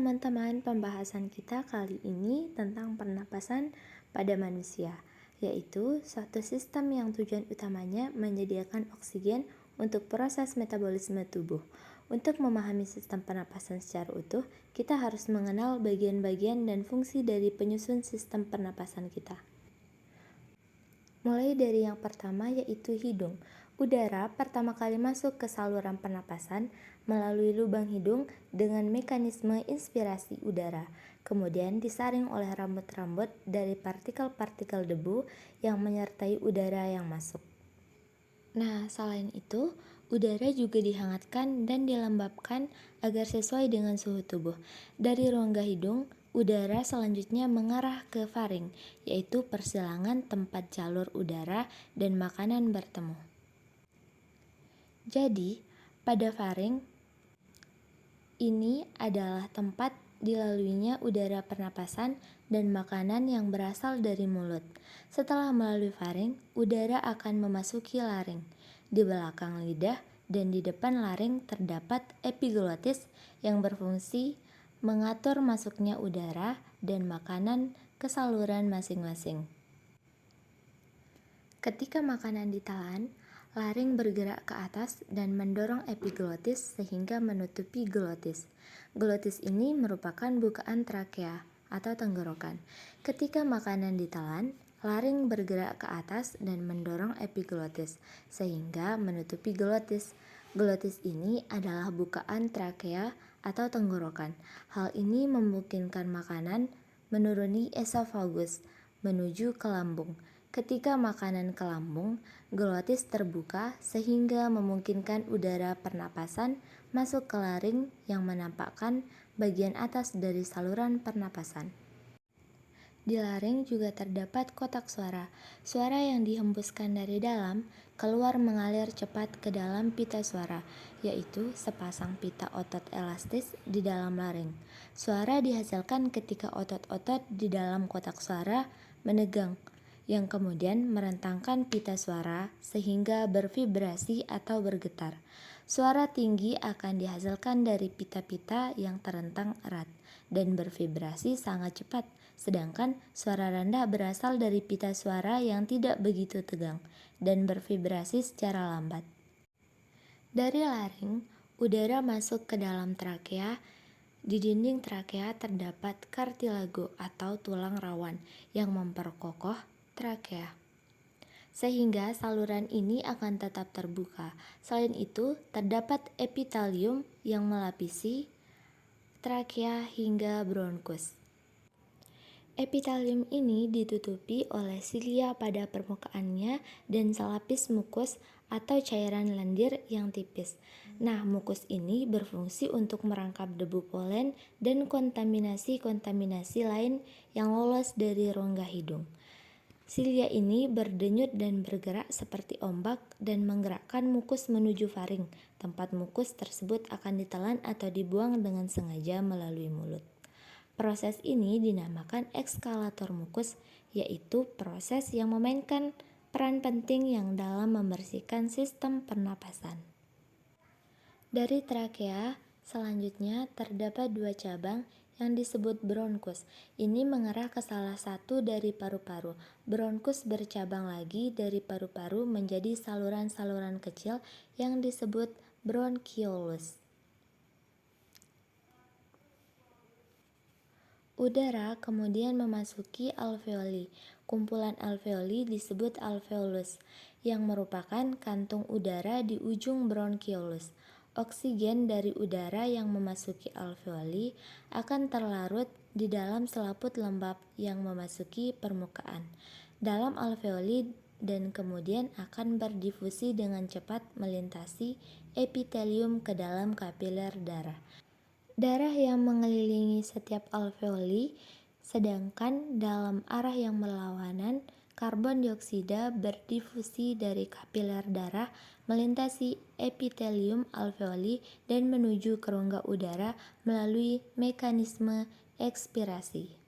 teman-teman, pembahasan kita kali ini tentang pernapasan pada manusia, yaitu suatu sistem yang tujuan utamanya menyediakan oksigen untuk proses metabolisme tubuh. Untuk memahami sistem pernapasan secara utuh, kita harus mengenal bagian-bagian dan fungsi dari penyusun sistem pernapasan kita. Mulai dari yang pertama, yaitu hidung. Udara pertama kali masuk ke saluran pernapasan melalui lubang hidung dengan mekanisme inspirasi udara, kemudian disaring oleh rambut-rambut dari partikel-partikel debu yang menyertai udara yang masuk. Nah, selain itu, udara juga dihangatkan dan dilembabkan agar sesuai dengan suhu tubuh. Dari rongga hidung, udara selanjutnya mengarah ke faring, yaitu persilangan tempat jalur udara dan makanan bertemu. Jadi, pada faring, ini adalah tempat dilaluinya udara pernapasan dan makanan yang berasal dari mulut. Setelah melalui faring, udara akan memasuki laring. Di belakang lidah dan di depan laring terdapat epiglotis yang berfungsi mengatur masuknya udara dan makanan ke saluran masing-masing. Ketika makanan ditelan, laring bergerak ke atas dan mendorong epiglotis sehingga menutupi glotis. Glotis ini merupakan bukaan trakea atau tenggorokan. Ketika makanan ditelan, laring bergerak ke atas dan mendorong epiglotis sehingga menutupi glotis. Glotis ini adalah bukaan trakea atau tenggorokan. Hal ini memungkinkan makanan menuruni esofagus menuju ke lambung. Ketika makanan ke lambung, glotis terbuka sehingga memungkinkan udara pernapasan masuk ke laring yang menampakkan bagian atas dari saluran pernapasan. Di laring juga terdapat kotak suara. Suara yang dihembuskan dari dalam keluar mengalir cepat ke dalam pita suara, yaitu sepasang pita otot elastis di dalam laring. Suara dihasilkan ketika otot-otot di dalam kotak suara menegang, yang kemudian merentangkan pita suara sehingga bervibrasi atau bergetar. Suara tinggi akan dihasilkan dari pita-pita yang terentang erat dan bervibrasi sangat cepat, sedangkan suara rendah berasal dari pita suara yang tidak begitu tegang dan bervibrasi secara lambat. Dari laring, udara masuk ke dalam trakea. Di dinding trakea terdapat kartilago atau tulang rawan yang memperkokoh trakea, sehingga saluran ini akan tetap terbuka. Selain itu, terdapat epitelium yang melapisi trakea hingga bronkus. Epitelium ini ditutupi oleh silia pada permukaannya dan selapis mukus atau cairan lendir yang tipis. Nah, mukus ini berfungsi untuk merangkap debu polen dan kontaminasi-kontaminasi lain yang lolos dari rongga hidung. Silia ini berdenyut dan bergerak seperti ombak dan menggerakkan mukus menuju faring. Tempat mukus tersebut akan ditelan atau dibuang dengan sengaja melalui mulut. Proses ini dinamakan ekskalator mukus, yaitu proses yang memainkan peran penting yang dalam membersihkan sistem pernapasan. Dari trakea, selanjutnya terdapat dua cabang yang disebut bronkus. Ini mengarah ke salah satu dari paru-paru. Bronkus bercabang lagi dari paru-paru menjadi saluran-saluran kecil yang disebut bronchiolus. Udara kemudian memasuki alveoli. Kumpulan alveoli disebut alveolus, yang merupakan kantung udara di ujung bronchiolus. Oksigen dari udara yang memasuki alveoli akan terlarut di dalam selaput lembab yang memasuki permukaan dalam alveoli dan kemudian akan berdifusi dengan cepat melintasi epitelium ke dalam kapiler darah. Darah yang mengelilingi setiap alveoli, sedangkan dalam arah yang berlawanan, karbon dioksida berdifusi dari kapiler darah melintasi epitelium alveoli dan menuju ke rongga udara melalui mekanisme ekspirasi.